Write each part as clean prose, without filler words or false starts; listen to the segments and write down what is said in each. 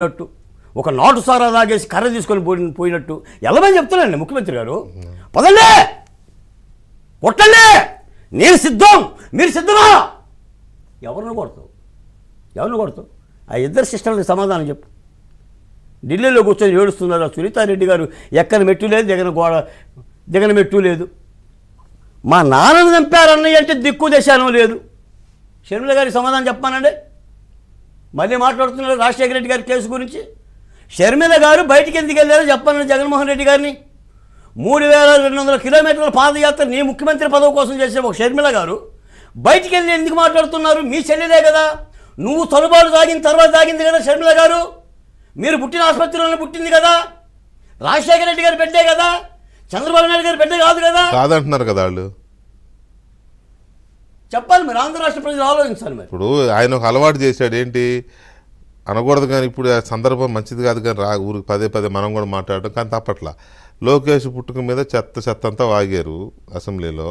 పోయినట్టు ఒక నాటు సారా తాగేసి కర్ర తీసుకొని పోయినట్టు ఎలామని చెప్తున్నానండి ముఖ్యమంత్రి గారు. పదండి కొట్టండి, నేను సిద్ధం, మీరు సిద్ధమా? ఎవరిని కొడతావు? ఆ ఇద్దరు సిస్టర్లకు సమాధానం చెప్పు. ఢిల్లీలో కూర్చొని ఏడుస్తున్నారు. సునీతారెడ్డి గారు ఎక్కని మెట్టు లేదు, దిగన మెట్టు లేదు. మా నాన్నను చంపారన్నయ్య అంటే దిక్కు దేశానం లేదు. షర్మిల గారికి సమాధానం చెప్పానండి. మళ్ళీ మాట్లాడుతున్నారు రాజశేఖర రెడ్డి గారి కేసు గురించి. షర్మిల గారు బయటికి ఎందుకు వెళ్ళారో చెప్పాలని జగన్మోహన్ రెడ్డి గారిని. 3200 కిలోమీటర్ల పాదయాత్ర నీ ముఖ్యమంత్రి పదవి కోసం చేసే ఒక షర్మిల గారు బయటికి వెళ్ళి ఎందుకు మాట్లాడుతున్నారు? మీ చెల్లెలే కదా, నువ్వు తనుబాటు తాగిన తర్వాత తాగింది కదా షర్మిల గారు. మీరు పుట్టిన ఆసుపత్రిలోనే పుట్టింది కదా, రాజశేఖర రెడ్డి గారు బిడ్డే కదా, చంద్రబాబు నాయుడు గారు బిడ్డ కాదు కదా. కాదంటున్నారు కదా వాళ్ళు. చెప్పాలి మీరు, ఆంధ్ర రాష్ట్ర ప్రజలు ఆలోచించాలి. మరి ఇప్పుడు ఆయన ఒక అలవాటు చేశాడు, ఏంటి అనకూడదు కానీ ఇప్పుడు ఆ సందర్భం మంచిది కాదు కానీ ఊరికి పదే మనం కూడా మాట్లాడడం. కానీ తప్పట్లా లోకేష్ పుట్టుక మీద చెత్త అంతా వాగారు అసెంబ్లీలో,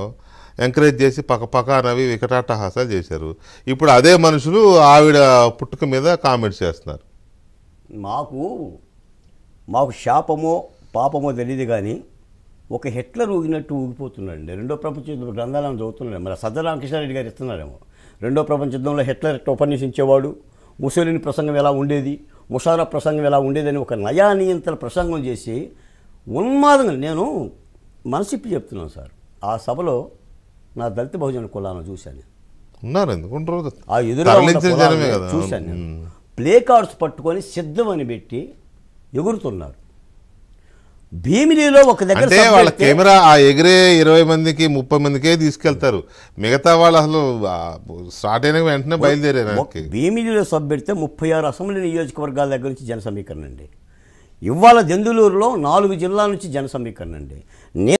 ఎంకరేజ్ చేసి పక్క నవి వికటాటహాసాలు చేశారు. ఇప్పుడు అదే మనుషులు ఆవిడ పుట్టుక మీద కామెంట్స్ చేస్తున్నారు. మాకు శాపమో పాపమో తెలియదు కానీ ఒక హిట్లర్ ఊగినట్టు ఊగిపోతున్నాడండి. రెండో ప్రపంచ యుద్ధ గ్రంథాలను చదువుతున్నాడు. మరి సజ్జల రామకృష్ణారెడ్డి గారు ఇస్తున్నారేమో. రెండో ప్రపంచ యుద్ధంలో హిట్లర్ ఎట్లా ఉపన్యసించేవాడు, ముసోలిని ప్రసంగం ఎలా ఉండేది, ముషారఫ్ ప్రసంగం ఎలా ఉండేదని ఒక నయానియంతల ప్రసంగం చేసి ఉన్మాదంగా, నేను మనసిప్పి చెప్తున్నాను సార్, ఆ సభలో నా దళిత బహుజన కులాలను చూశాను. ఉన్నారు ఎందుకుంటారు, ఆ ఎదురుగా చూశాను నేను. ప్లే కార్డ్స్ పట్టుకొని సిద్ధమని పెట్టి ఎగురుతున్నారు. భీమిలిలో ఒక దగ్గర వాళ్ళ కెమెరా ఆ ఎగిరే 20 మందికి 30 మందికే తీసుకెళ్తారు. మిగతా వాళ్ళు అసలు స్టార్ట్ అయిన వెంటనే బయలుదేరారు. భీమిలిలో సబ్ పెడితే 36 అసెంబ్లీ నియోజకవర్గాల దగ్గర నుంచి జన సమీకరణ అండి. ఇవాళ దెందులూరులో 4 జిల్లాల నుంచి జన సమీకరణ అండి.